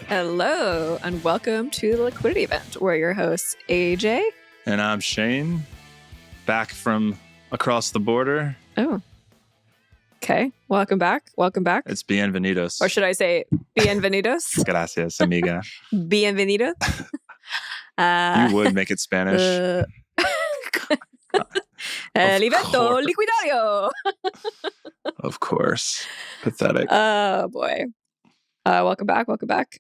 Hello, and welcome to the Liquidity event. We're your hosts, AJ. And I'm Shane, back from across the border. Oh, okay. Welcome back. Welcome back. It's bienvenidos. Or should I say bienvenidos? Gracias, amiga. Bienvenido. You would make it Spanish. El evento liquidario. Of course. Pathetic. Oh, boy. Welcome back. Welcome back.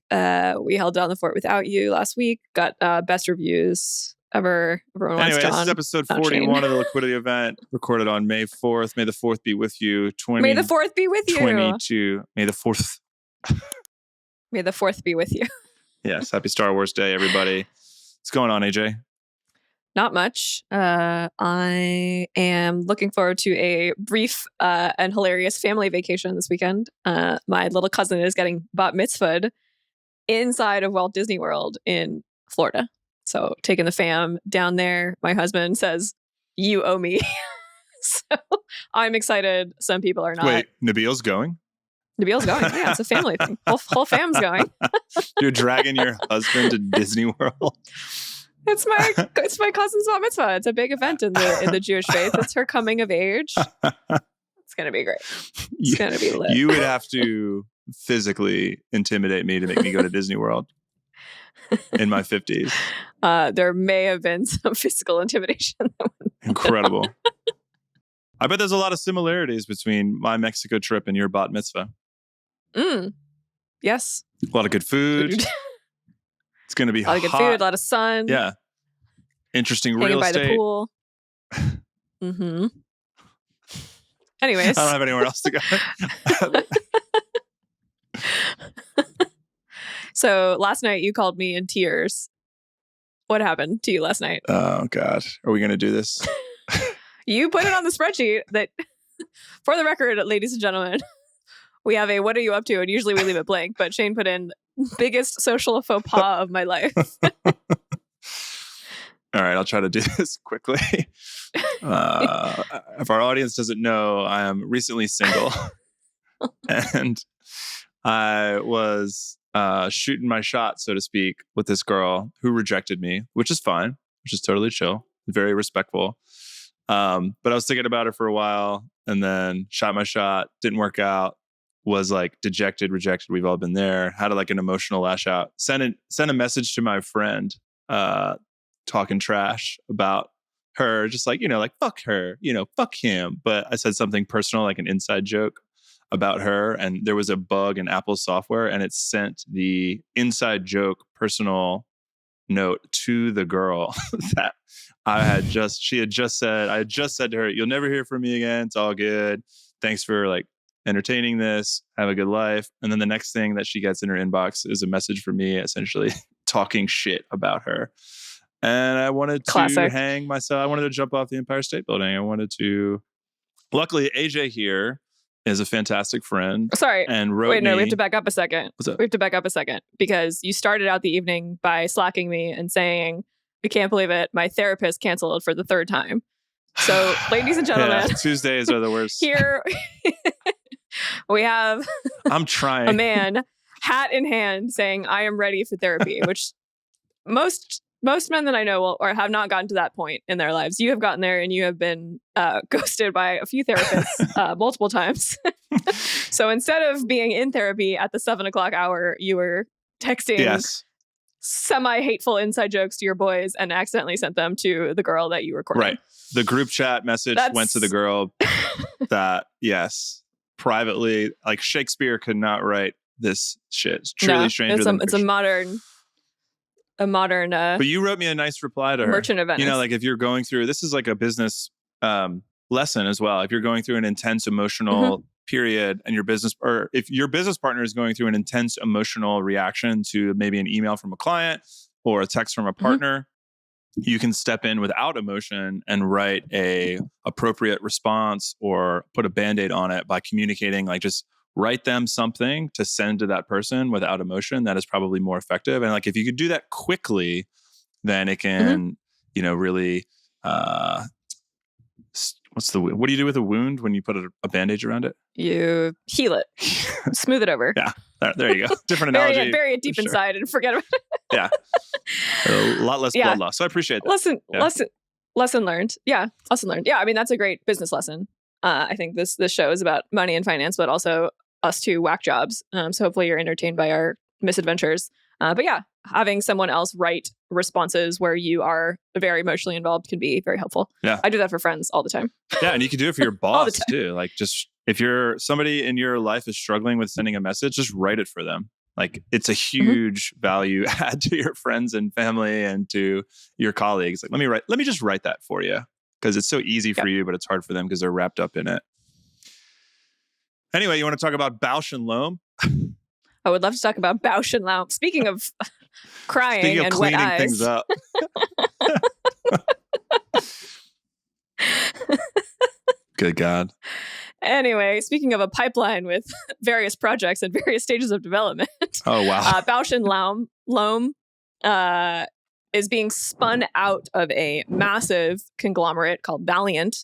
We held down the fort without you last week. Got best reviews ever. Everyone wants Anyway, John. this is episode 41 of the Liquidity event, recorded on May 4th. May the 4th be with you. May the 4th be with you. 22. May the 4th. May the 4th be with you. Yes. Happy Star Wars Day, everybody. What's going on, AJ? Not much. I am looking forward to a brief and hilarious family vacation this weekend. My little cousin is getting bat mitzvahed inside of Walt Disney World in Florida. So taking the fam down there. My husband says, "You owe me." So I'm excited. Some people are not. Wait, Nabil's going? Nabil's going. Yeah, it's a family thing. Whole fam's going. You're dragging your husband to Disney World? It's my cousin's bat mitzvah. It's a big event in the Jewish faith. It's her coming of age. It's gonna be great. It's gonna be lit. You would have to physically intimidate me to make me go to Disney World in my 50s. There may have been some physical intimidation. Incredible. I bet there's a lot of similarities between my Mexico trip and your bat mitzvah. Yes. A lot of good food. It's going to be a lot of good food, a lot of sun. Yeah. Interesting hanging real by estate. The pool. Mm-hmm. Anyways. I don't have anywhere else to go. So last night you called me in tears. What happened to you last night? Oh, God. Are we going to do this? You put it on the spreadsheet that, for the record, ladies and gentlemen, we have a what are you up to? And usually we leave it blank, but Shane put in biggest social faux pas of my life. All right, I'll try to do this quickly. If our audience doesn't know, I am recently single. And I was shooting my shot, so to speak, with this girl who rejected me, which is fine, which is totally chill, very respectful. But I was thinking about her for a while and then shot my shot, didn't work out. Was like dejected, rejected. We've all been there. Had like an emotional lash out. Sent a message to my friend, talking trash about her, just like, like fuck her, fuck him. But I said something personal, like an inside joke about her, and there was a bug in Apple's software, and it sent the inside joke personal note to the girl that I had just said to her, "You'll never hear from me again. It's all good. Thanks for like entertaining this. Have a good life." And then the next thing that she gets in her inbox is a message from me essentially talking shit about her. And I wanted to hang myself. I wanted to jump off the Empire State Building. Luckily, AJ here is a fantastic friend. Sorry. And we have to back up a second. What's up? We have to back up a second because you started out the evening by slacking me and saying, "I can't believe it. My therapist canceled for the third time." So, ladies and gentlemen, Tuesdays are the worst. Here we have I'm trying. a man, hat in hand, saying, "I am ready for therapy," which most men that I know will or have not gotten to that point in their lives. You have gotten there, and you have been ghosted by a few therapists multiple times. So instead of being in therapy at the 7:00 hour, you were texting semi-hateful inside jokes to your boys and accidentally sent them to the girl that you recorded. Right. The group chat message went to the girl that, privately, like Shakespeare could not write this shit. It's truly stranger than it's a modern. But you wrote me a nice reply to her. Merchant of Venice. Like if you're going through, this is like a business lesson as well. If you're going through an intense emotional period and if your business partner is going through an intense emotional reaction to maybe an email from a client or a text from a partner, you can step in without emotion and write a appropriate response or put a Band-Aid on it by communicating, like just write them something to send to that person without emotion. That is probably more effective. And like, if you could do that quickly, then it can, really, What do you do with a wound when you put a bandage around it? You heal it, smooth it over. Yeah, there you go. Different analogy. Bury it deep inside and forget about it. Yeah, a lot less blood loss. So I appreciate that. Lesson learned. Yeah, lesson learned. Yeah, I mean that's a great business lesson. I think this show is about money and finance, but also us two whack jobs. So hopefully you're entertained by our misadventures. But yeah, having someone else write responses where you are very emotionally involved can be very helpful. Yeah. I do that for friends all the time. Yeah, and you can do it for your boss too. Like just if you're somebody in your life is struggling with sending a message, just write it for them. Like it's a huge value add to your friends and family and to your colleagues. Like let me just write that for you because it's so easy for you, but it's hard for them because they're wrapped up in it. Anyway, you want to talk about Bausch and Lomb? I would love to talk about Bausch and Lomb. Speaking of crying Speaking of and cleaning wet eyes. things up. Good God. Anyway, speaking of a pipeline with various projects and various stages of development. Oh, wow. Bausch and Lomb is being spun out of a massive conglomerate called Valiant,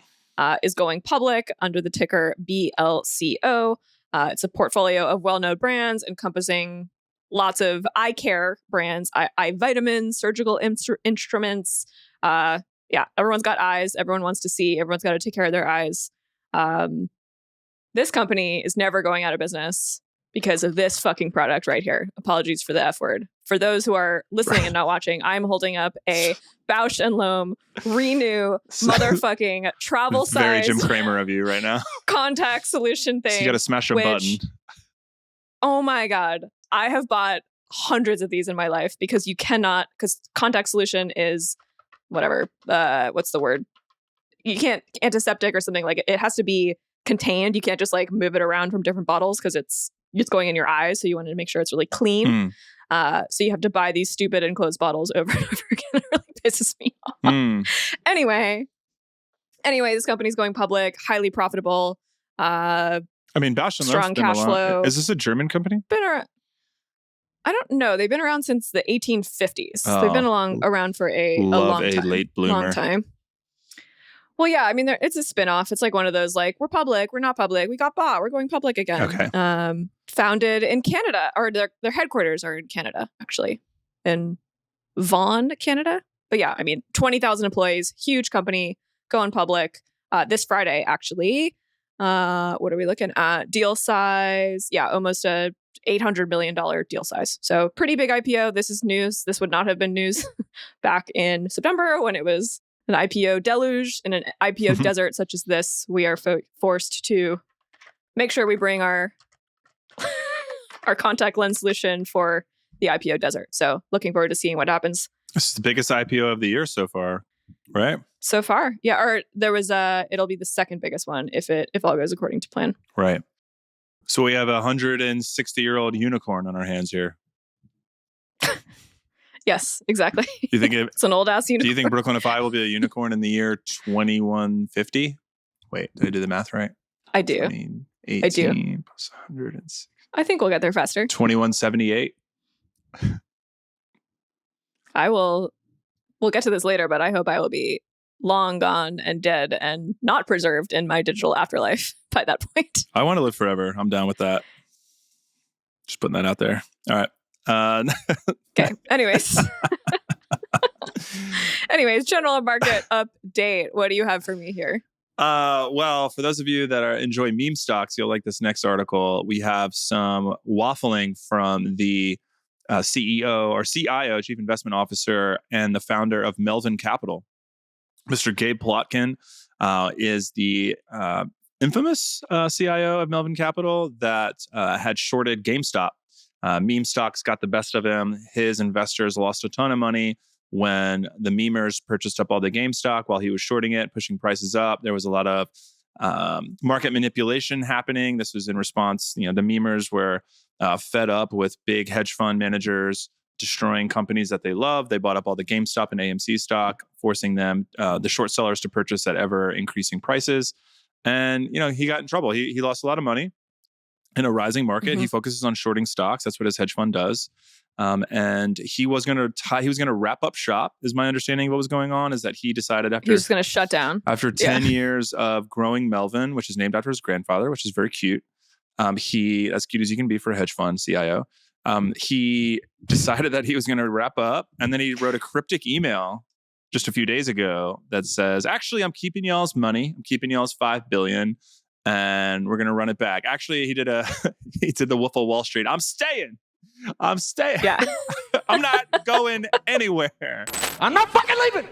is going public under the ticker BLCO. It's a portfolio of well-known brands encompassing lots of eye care brands, eye vitamins, surgical instruments. Everyone's got eyes. Everyone wants to see. Everyone's got to take care of their eyes. This company is never going out of business because of this fucking product right here. Apologies for the F word. For those who are listening and not watching, I'm holding up a Bausch and Lomb Renew motherfucking travel size. Very Jim Cramer of you right now. Contact solution thing. So you got to smash a button. Oh my God. I have bought hundreds of these in my life because contact solution is whatever. What's the word? You can't antiseptic or something like it. It has to be contained. You can't just like move it around from different bottles because it's going in your eyes. So you want to make sure it's really clean. So you have to buy these stupid enclosed bottles over and over again. It really pisses me off. Anyway, this company's going public, highly profitable. I mean, Bausch and strong cash flow. Is this a German company? I don't know. They've been around since the 1850s. They've been around for a long time. Late bloomer. Long time. Well, yeah. I mean, it's a spinoff. It's like one of those, like, we're public, we're not public, we got bought, we're going public again. Okay. Founded in Canada, or their headquarters are in Canada, actually, in Vaughan, Canada. But yeah, I mean, 20,000 employees, huge company, going public this Friday, actually. What are we looking at? Deal size, almost a $800 million deal size. So pretty big IPO. This is news. This would not have been news back in September when it was an IPO deluge. In an IPO desert such as this, we are forced to make sure we bring our contact lens solution for the IPO desert. So looking forward to seeing what happens. This is the biggest IPO of the year so far, right? So far. Yeah. Or there was it'll be the second biggest one if all goes according to plan. Right. So we have a 160-year-old unicorn on our hands here. Yes, exactly. Do you think it's an old ass unicorn? Do you think Brooklyn FI will be a unicorn in the year 2150? Wait, did I do the math right? I do. 18 I do. Plus 106. I think we'll get there faster. 2178. We'll get to this later, but I hope I will be long gone and dead and not preserved in my digital afterlife by that point. I want to live forever. I'm down with that. Just putting that out there. All right. Okay. Anyways, general market update. What do you have for me here? Well, for those of you that enjoy meme stocks, you'll like this next article. We have some waffling from the CEO or CIO, Chief Investment Officer, and the founder of Melvin Capital. Mr. Gabe Plotkin is the infamous CIO of Melvin Capital that had shorted GameStop. Meme stocks got the best of him. His investors lost a ton of money when the memers purchased up all the GameStop while he was shorting it, pushing prices up. There was a lot of market manipulation happening. This was in response, the memers were fed up with big hedge fund managers destroying companies that they love. They bought up all the GameStop and AMC stock, forcing them, the short sellers, to purchase at ever increasing prices. And, he got in trouble. He lost a lot of money. In a rising market, he focuses on shorting stocks. That's what his hedge fund does. And he was going to wrap up shop, is my understanding of what was going on, is that he decided He was going to shut down. after 10 years of growing Melvin, which is named after his grandfather, which is very cute. He, as cute as you can be for a hedge fund CIO, he decided that he was going to wrap up. And then he wrote a cryptic email just a few days ago that says, actually, I'm keeping y'all's money. I'm keeping y'all's $5 billion and we're going to run it back. Actually, he did the Wolf of Wall Street. I'm staying. Yeah. I'm not going anywhere. I'm not fucking leaving.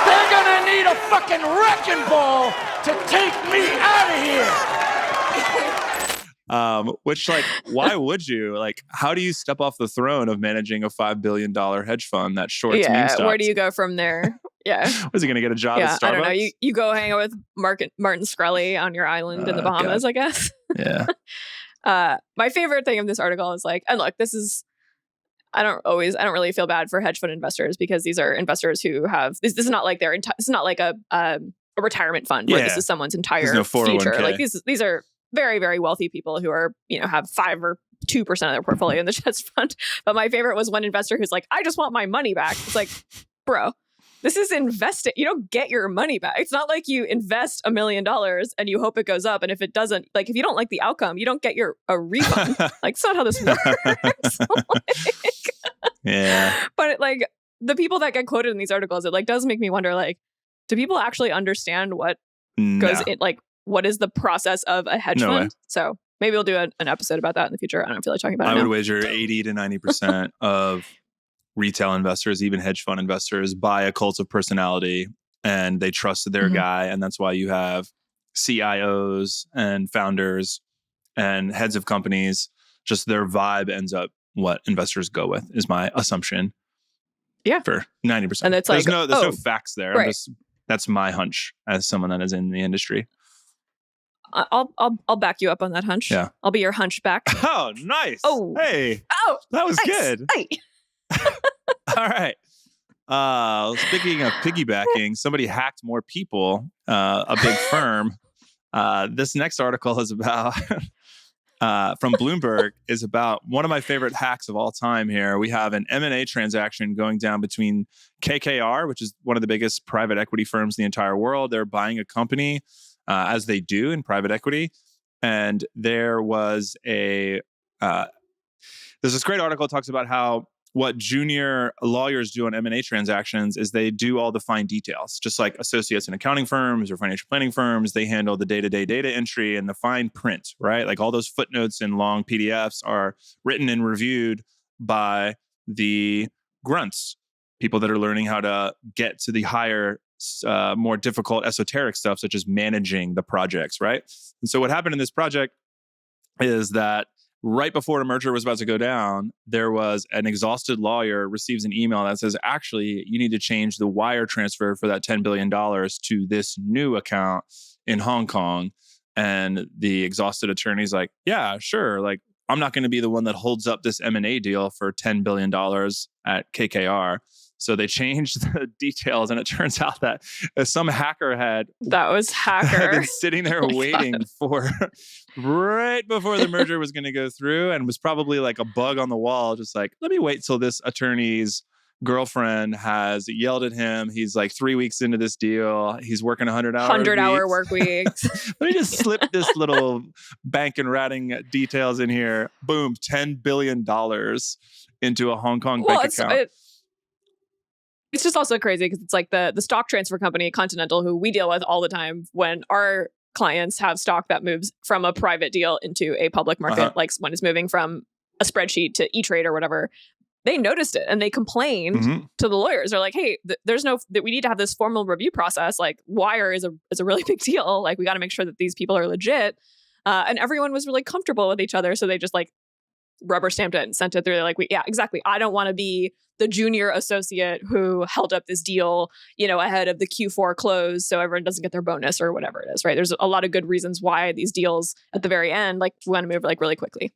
They're gonna need a fucking wrecking ball to take me out of here. Which, like, why would you? Like, how do you step off the throne of managing a $5 billion hedge fund that shorts meme stocks? Where do you go from there? Yeah. Was he going to get a job at Starbucks? I don't know. You go hang out with Martin Scully on your island in the Bahamas, God. I guess. Yeah. My favorite thing of this article is like, and look, I don't really feel bad for hedge fund investors because these are investors who have, this is not like it's not like a retirement fund where this is someone's entire no future. Like these are very, very wealthy people who are, have 5 or 2% of their portfolio in the hedge fund. But my favorite was one investor who's like, I just want my money back. It's like, bro, this is investing. You don't get your money back. It's not like you invest $1 million and you hope it goes up. And if it doesn't, like, if you don't like the outcome, you don't get a refund. Like, it's not how this works. Yeah. But like the people that get quoted in these articles, it like does make me wonder, like, do people actually understand what goes in? Like, what is the process of a hedge fund? Way. So maybe we'll do an episode about that in the future. I don't feel like talking about it. I would wager 80 to 90% of retail investors, even hedge fund investors, buy a cult of personality and they trust their guy. And that's why you have CIOs and founders and heads of companies. Just their vibe ends up what investors go with, is my assumption. Yeah. For 90%. And it's like, there's no facts there. Right. That's my hunch as someone that is in the industry. I'll back you up on that hunch. Yeah. I'll be your hunchback. Oh, nice. Oh. Hey. Oh. That was nice. Good. Hey. All right. Speaking of piggybacking, somebody hacked more people, a big firm. This next article is about, from Bloomberg, is about one of my favorite hacks of all time here. We have an M&A transaction going down between KKR, which is one of the biggest private equity firms in the entire world. They're buying a company, as they do in private equity. And there was there's this great article that talks about how what junior lawyers do on M&A transactions is they do all the fine details, just like associates in accounting firms or financial planning firms. They handle the day-to-day data entry and the fine print, right? Like all those footnotes and long PDFs are written and reviewed by the grunts, people that are learning how to get to the higher, more difficult esoteric stuff, such as managing the projects, right? And so what happened in this project is that right before a merger was about to go down, there was an exhausted lawyer receives an email that says, actually, you need to change the wire transfer for that $10 billion to this new account in Hong Kong. And the exhausted attorney's like, yeah, sure. Like, I'm not going to be the one that holds up this M&A deal for $10 billion at KKR. So they changed the details, and it turns out that some hacker had been sitting there waiting for right before the merger was going to go through, and was probably like a bug on the wall, just like, let me wait till this attorney's girlfriend has yelled at him. He's like 3 weeks into this deal. He's working 100-hour work weeks. Let me just slip this little bank and ratting details in here. Boom, $10 billion into a Hong Kong bank account. It's just also crazy because it's like the stock transfer company, Continental, who we deal with all the time when our clients have stock that moves from a private deal into a public market, like when it's moving from a spreadsheet to E-Trade or whatever. They noticed it and they complained to the lawyers. They're like, hey, we need to have this formal review process. Like, wire is a really big deal. Like, we got to make sure that these people are legit. And everyone was really comfortable with each other. So they just like rubber stamped it and sent it through. They're like, yeah, exactly. I don't want to be the junior associate who held up this deal, ahead of the Q4 close so everyone doesn't get their bonus or whatever it is, right? There's a lot of good reasons why these deals at the very end, like, we want to move like really quickly.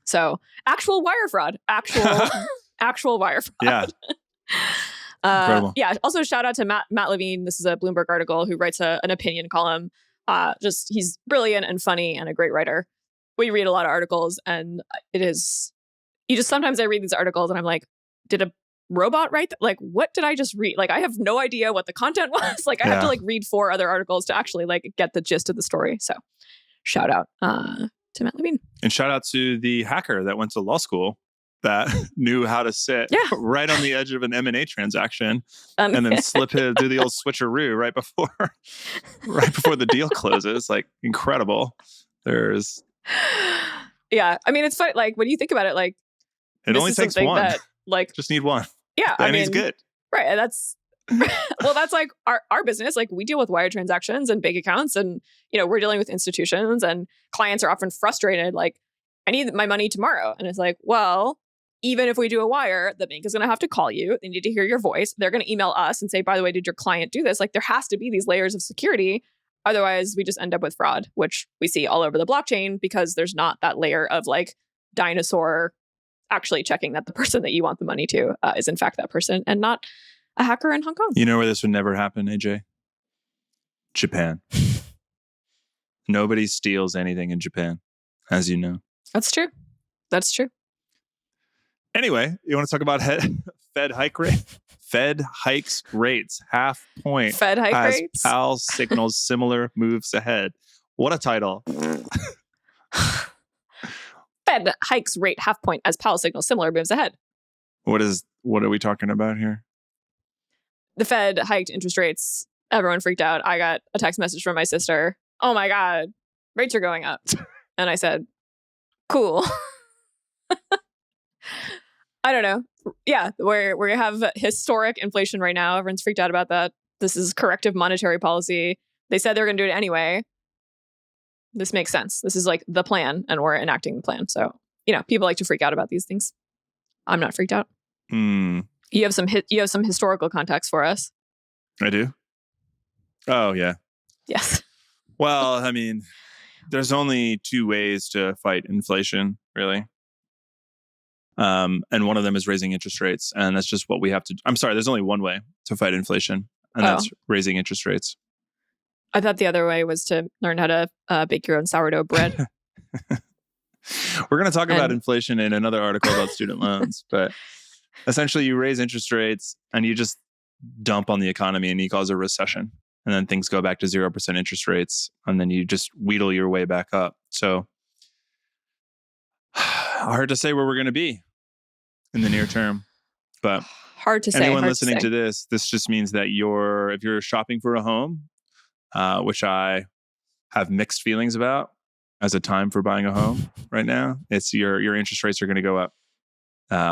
So actual wire fraud, actual wire fraud. Yeah. Incredible. Yeah. Also shout out to Matt Levine. This is a Bloomberg article who writes an opinion column. He's brilliant and funny and a great writer. We read a lot of articles, and it is sometimes I read these articles and I'm like, did a robot write that? Like, what did I just read? Like, I have no idea what the content was. Like, I have to like read 4 other articles to actually like get the gist of the story. So shout out to Matt Levine. And shout out to the hacker that went to law school that knew how to sit right on the edge of an M&A transaction and then do the old switcheroo right before the deal closes. Like, incredible. There's... Yeah. I mean, it's fun. Like, when you think about it, like, it only takes one. That, like, just need one. Yeah. And he's good. Right. And that's, well, that's like our business. Like, we deal with wire transactions and bank accounts, and, you know, we're dealing with institutions, and clients are often frustrated. Like, I need my money tomorrow. And it's like, well, even if we do a wire, the bank is going to have to call you. They need to hear your voice. They're going to email us and say, by the way, did your client do this? Like, there has to be these layers of security. Otherwise, we just end up with fraud, which we see all over the blockchain because there's not that layer of like dinosaur actually checking that the person that you want the money to is in fact that person and not a hacker in Hong Kong. You know where this would never happen, AJ? Japan. Nobody steals anything in Japan, as you know. That's true. That's true. Anyway, you want to talk about Fed hike rate? Fed hikes rates, 0.5 point. Fed hike as rates. Powell signals similar moves ahead. What a title. Fed hikes rate 0.5 point as Powell signals similar moves ahead. What are we talking about here? The Fed hiked interest rates. Everyone freaked out. I got a text message from my sister. Oh my God, rates are going up. And I said, cool. I don't know. Yeah, we have historic inflation right now. Everyone's freaked out about that. This is corrective monetary policy. They said they're going to do it anyway. This makes sense. This is like the plan, and we're enacting the plan. So, you know, people like to freak out about these things. I'm not freaked out. You have some historical context for us. I do. Oh yeah. Yes. Well, I mean, there's only 2 ways to fight inflation, really. And one of them is raising interest rates. And that's just what we have to do. I'm sorry, there's only one way to fight inflation, and that's raising interest rates. I thought the other way was to learn how to bake your own sourdough bread. We're going to talk about inflation in another article about student loans. But essentially, you raise interest rates and you just dump on the economy and you cause a recession. And then things go back to 0% interest rates. And then you just wheedle your way back up. So hard to say where we're going to be in the near term, but hard to say. Anyone listening to this just means that if you're shopping for a home, which I have mixed feelings about as a time for buying a home right now, it's your interest rates are going to go up,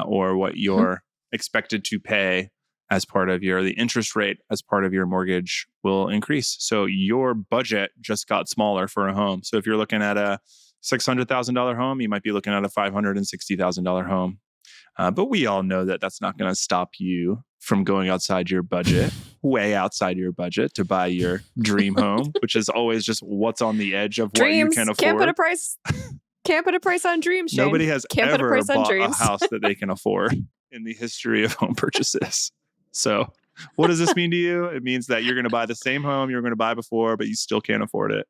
or what you're expected to pay as part of the interest rate as part of your mortgage will increase. So your budget just got smaller for a home. So if you're looking at a $600,000 home, you might be looking at a $560,000 home. But we all know that that's not going to stop you from going outside your budget, way outside your budget, to buy your dream home, which is always just what's on the edge of dreams, what you can afford. Can't put a price on dreams, Shane. Nobody has ever bought a house that they can afford in the history of home purchases. So what does this mean to you? It means that you're going to buy the same home you were going to buy before, but you still can't afford it.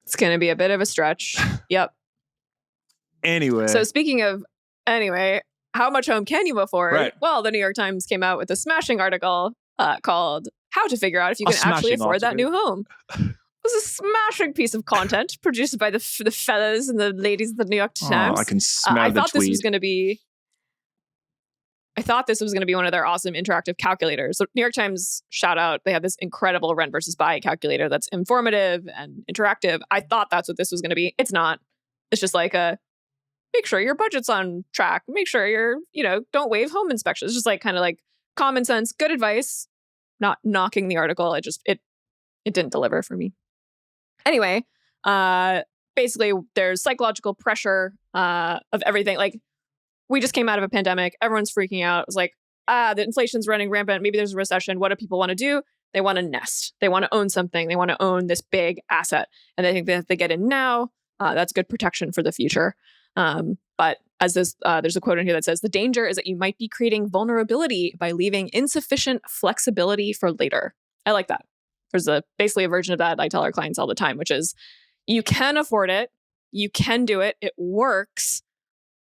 It's going to be a bit of a stretch. Yep. Anyway. So speaking of how much home can you afford? Right. Well, the New York Times came out with a smashing article called How to Figure Out If You Can Actually Afford That New Home. It was a smashing piece of content produced by the fellas and the ladies of the New York Times. I can smell I the thought tweed. I thought this was going to be one of their awesome interactive calculators. So New York Times, shout out, they have this incredible rent versus buy calculator that's informative and interactive. I thought that's what this was going to be. It's not. It's just like make sure your budget's on track. Make sure don't waive home inspections. It's just like kind of like common sense, good advice, not knocking the article. It didn't deliver for me. Anyway, basically there's psychological pressure of everything. Like, we just came out of a pandemic. Everyone's freaking out. It was like, the inflation's running rampant. Maybe there's a recession. What do people want to do? They want to nest. They want to own something. They want to own this big asset. And they think that if they get in now, that's good protection for the future. But as there's a quote in here that says, the danger is that you might be creating vulnerability by leaving insufficient flexibility for later. I like that. There's basically a version of that I tell our clients all the time, which is you can afford it. You can do it. It works.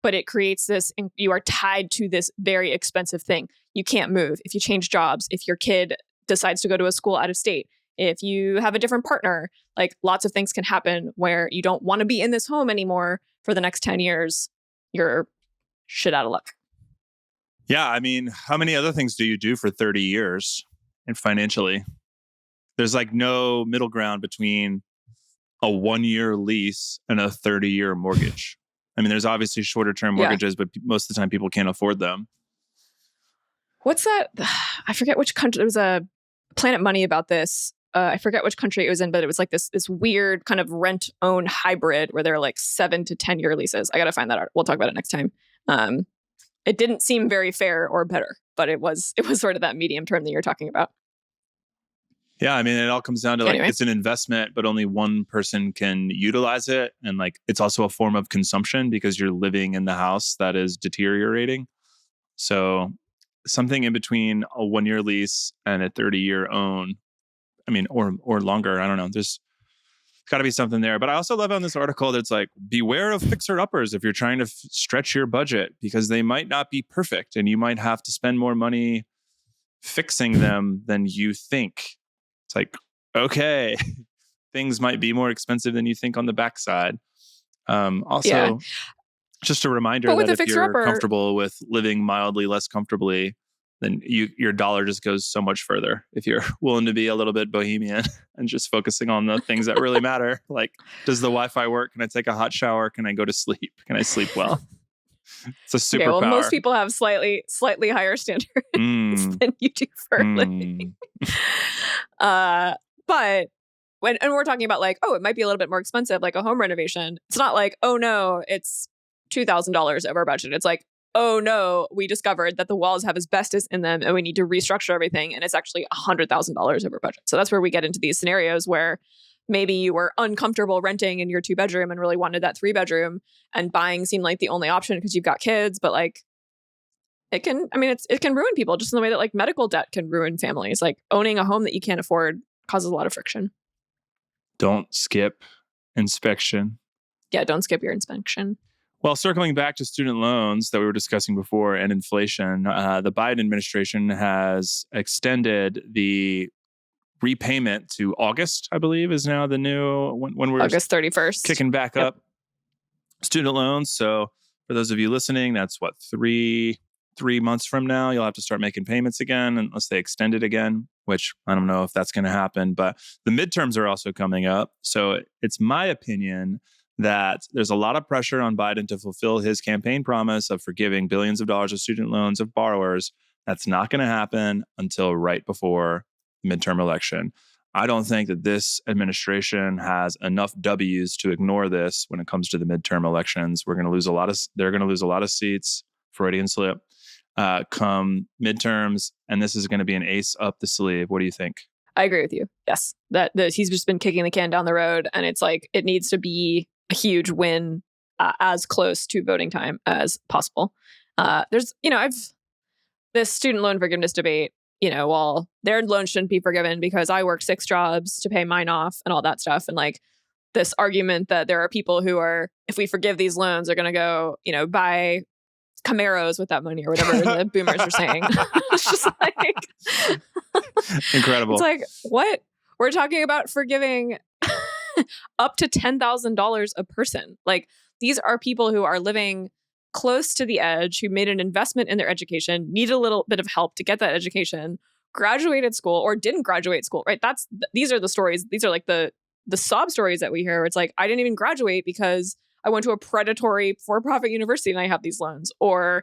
but it creates this, you are tied to this very expensive thing. You can't move. If you change jobs, if your kid decides to go to a school out of state, if you have a different partner, like lots of things can happen where you don't want to be in this home anymore for the next 10 years. You're shit out of luck. Yeah. I mean, how many other things do you do for 30 years and financially? There's like no middle ground between a 1-year lease and a 30-year mortgage. I mean, there's obviously shorter term mortgages, but most of the time people can't afford them. What's that? I forget which country. There was a Planet Money about this. I forget which country it was in, but it was like this weird kind of rent-own hybrid where there are like 7 to 10-year leases. I got to find that out. We'll talk about it next time. It didn't seem very fair or better, but it was sort of that medium term that you're talking about. Yeah, I mean, it all comes down to like, it's an investment, but only one person can utilize it. And like, it's also a form of consumption because you're living in the house that is deteriorating. So something in between a 1-year lease and a 30-year own, I mean, or longer, I don't know. There's got to be something there. But I also love on this article that's like, beware of fixer-uppers if you're trying to stretch your budget because they might not be perfect and you might have to spend more money fixing them than you think. It's like, okay, things might be more expensive than you think on the backside. Just a reminder that if you're comfortable with living mildly less comfortably, then your dollar just goes so much further. If you're willing to be a little bit bohemian and just focusing on the things that really matter, like, does the Wi-Fi work? Can I take a hot shower? Can I go to sleep? Can I sleep well? It's a superpower. Okay, well, most people have slightly higher standards than you do for a living. But when we're talking about like, oh, it might be a little bit more expensive, like a home renovation. It's not like, oh no, it's $2,000 over budget. It's like, oh no, we discovered that the walls have asbestos in them and we need to restructure everything, and it's actually $100,000 over budget. So that's where we get into these scenarios where maybe you were uncomfortable renting in your 2-bedroom and really wanted that 3-bedroom, and buying seemed like the only option because you've got kids. But like, it can ruin people just in the way that like medical debt can ruin families. Like owning a home that you can't afford causes a lot of friction. Don't skip inspection. Yeah, don't skip your inspection. Well, circling back to student loans that we were discussing before and inflation, the Biden administration has extended the repayment to August, I believe, is now the new when we're August 31st kicking back up student loans. So for those of you listening, that's what, three months from now, you'll have to start making payments again unless they extend it again, which I don't know if that's going to happen. But the midterms are also coming up. So it's my opinion that there's a lot of pressure on Biden to fulfill his campaign promise of forgiving billions of dollars of student loans of borrowers. That's not going to happen until right before the midterm election. I don't think that this administration has enough W's to ignore this when it comes to the midterm elections. They're going to lose a lot of seats, Freudian slip, come midterms, and this is going to be an ace up the sleeve. What do you think? I agree with you. Yes, that he's just been kicking the can down the road, and it's like it needs to be a huge win as close to voting time as possible. There's, this student loan forgiveness debate. Well, their loan shouldn't be forgiven because I worked 6 jobs to pay mine off and all that stuff. And like this argument that there are people who are, if we forgive these loans, are going to go, buy Camaros with that money or whatever the boomers are saying. It's just like incredible. It's like, what? We're talking about forgiving up to $10,000 a person. Like, these are people who are living close to the edge, who made an investment in their education, need a little bit of help to get that education, graduated school or didn't graduate school, right? These are the stories. These are like the sob stories that we hear. It's like, I didn't even graduate because I went to a predatory for-profit university and I have these loans. Or,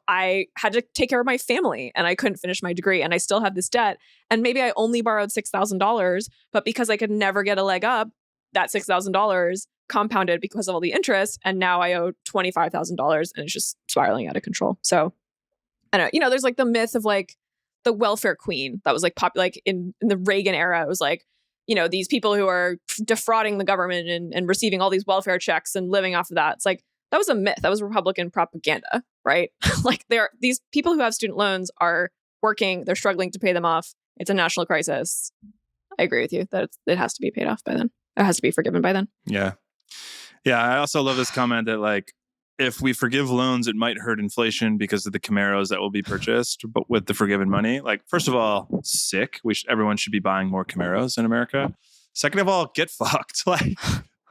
I had to take care of my family and I couldn't finish my degree and I still have this debt. And maybe I only borrowed $6,000, but because I could never get a leg up, that $6,000 compounded because of all the interest. And now I owe $25,000 and it's just spiraling out of control. So I don't know, there's like the myth of like the welfare queen that was like popular, like in the Reagan era. It was like, these people who are defrauding the government and receiving all these welfare checks and living off of that. It's like, that was a myth. That was Republican propaganda, right? Like these people who have student loans are working, they're struggling to pay them off. It's a national crisis. I agree with you that it has to be paid off by then. It has to be forgiven by then. Yeah. Yeah. I also love this comment that like, if we forgive loans, it might hurt inflation because of the Camaros that will be purchased. But with the forgiven money, like, first of all, sick. Everyone should be buying more Camaros in America. Second of all, get fucked. Like,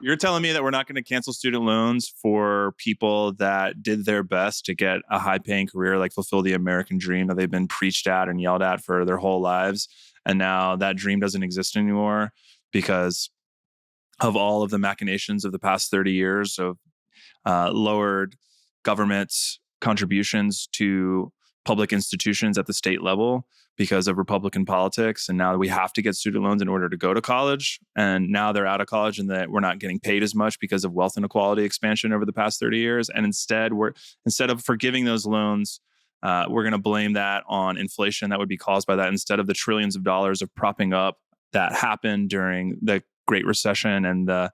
you're telling me that we're not going to cancel student loans for people that did their best to get a high-paying career, like fulfill the American dream that they've been preached at and yelled at for their whole lives. And now that dream doesn't exist anymore because of all of the machinations of the past 30 years of lowered government contributions to public institutions at the state level because of Republican politics. And now we have to get student loans in order to go to college. And now they're out of college and that we're not getting paid as much because of wealth inequality expansion over the past 30 years. And instead of forgiving those loans, we're going to blame that on inflation that would be caused by that instead of the trillions of dollars of propping up that happened during the Great Recession and the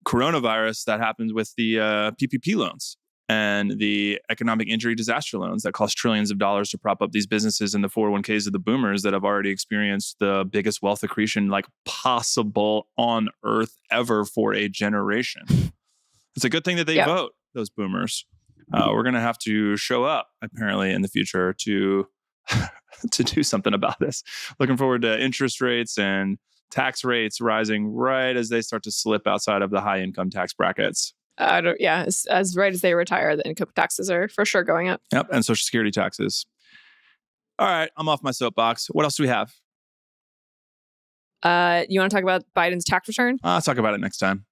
coronavirus that happens with the PPP loans and the economic injury disaster loans that cost trillions of dollars to prop up these businesses and the 401ks of the boomers that have already experienced the biggest wealth accretion like possible on earth ever for a generation. It's a good thing that they vote, those boomers. We're going to have to show up apparently in the future to do something about this. Looking forward to interest rates and tax rates rising right as they start to slip outside of the high income tax brackets. As right as they retire, the income taxes are for sure going up. Yep, and Social Security taxes. All right, I'm off my soapbox. What else do we have? You want to talk about Biden's tax return? I'll talk about it next time.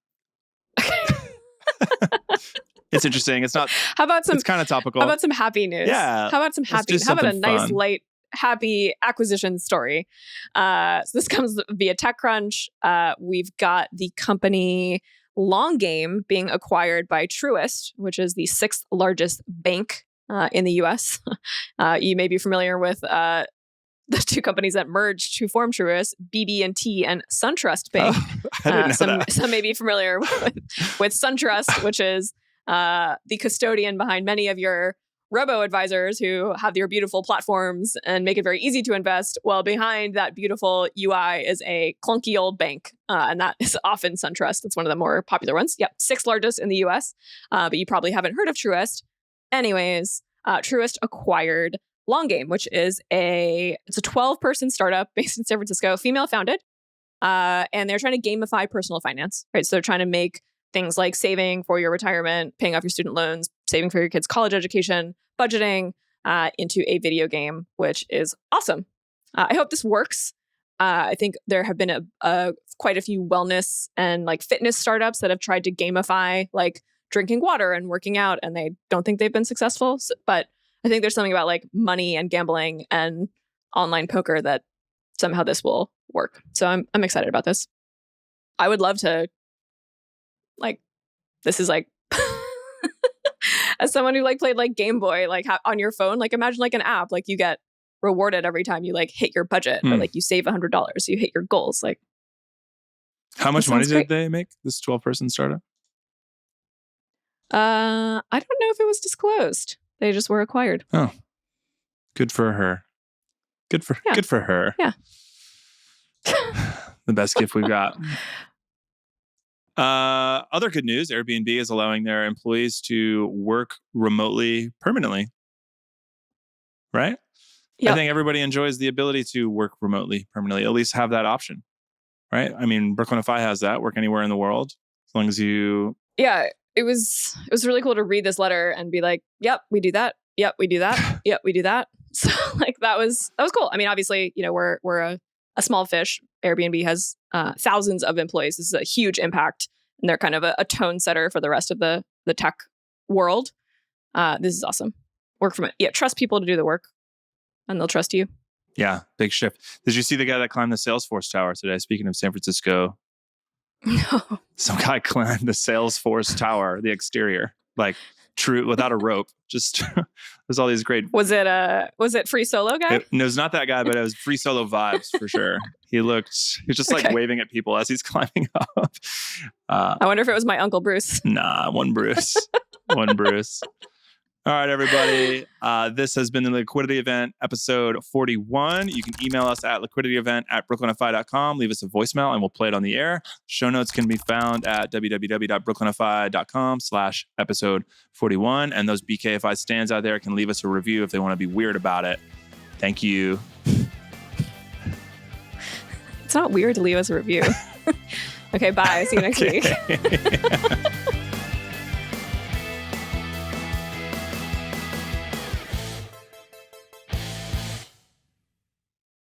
It's interesting. It's not. How about some? It's kind of topical. How about some happy news? Yeah. How about some happy? How about a nice, light, happy acquisition story? So this comes via TechCrunch. We've got the company Long Game being acquired by Truist, which is the 6th largest bank in the U.S. You may be familiar with the two companies that merged to form Truist, BB&T and SunTrust Bank. I didn't know that. Some may be familiar with SunTrust, which is the custodian behind many of your robo-advisors who have your beautiful platforms and make it very easy to invest. Well, behind that beautiful UI is a clunky old bank, and that is often SunTrust. It's one of the more popular ones. Yep, 6th largest in the US, but you probably haven't heard of Truist. Anyways, Truist acquired Long Game, which is it's a 12-person startup based in San Francisco, female founded, and they're trying to gamify personal finance, right? So they're trying to make things like saving for your retirement, paying off your student loans, saving for your kids' college education, budgeting into a video game, which is awesome. I hope this works. I think there have been quite a few wellness and like fitness startups that have tried to gamify like drinking water and working out, and they don't think they've been successful. But I think there's something about like money and gambling and online poker that somehow this will work. So I'm excited about this. I would love to this is like as someone who like played like Game Boy like on your phone, like imagine like an app like you get rewarded every time you like hit your budget or like you save $100, you hit your goals. Like, how much money did they make, this 12-person startup? I don't know if it was disclosed. They just were acquired. Oh, good for her. Good for her. Yeah. The best gift we've got. Other good news, Airbnb is allowing their employees to work remotely permanently. Right? Yep. I think everybody enjoys the ability to work remotely permanently, at least have that option. Right? I mean, Brooklyn.fi has that, work anywhere in the world, as long as you... Yeah, it was really cool to read this letter and be like, yep, we do that. Yep, we do that. Yep, we do that. So like that was cool. I mean, obviously, we're a small fish. Airbnb has thousands of employees. This is a huge impact, and they're kind of a tone setter for the rest of the tech world. This is awesome. Work from it. Yeah, trust people to do the work, and they'll trust you. Yeah, big shift. Did you see the guy that climbed the Salesforce tower today? Speaking of San Francisco, no. Some guy climbed the Salesforce tower, the exterior, like true without a rope. Just there's all these great. Was it Free Solo guy? No, it's not that guy, but it was Free Solo vibes for sure. He was just like waving at people as he's climbing up. I wonder if it was my Uncle Bruce. Nah, one Bruce. All right, everybody. This has been the Liquidity Event, episode 41. You can email us at liquidityevent@brooklynfi.com. Leave us a voicemail and we'll play it on the air. Show notes can be found at www.brooklynfi.com/episode 41. And those BKFI stands out there can leave us a review if they want to be weird about it. Thank you. It's not weird to leave us a review. Okay, bye. See you next week.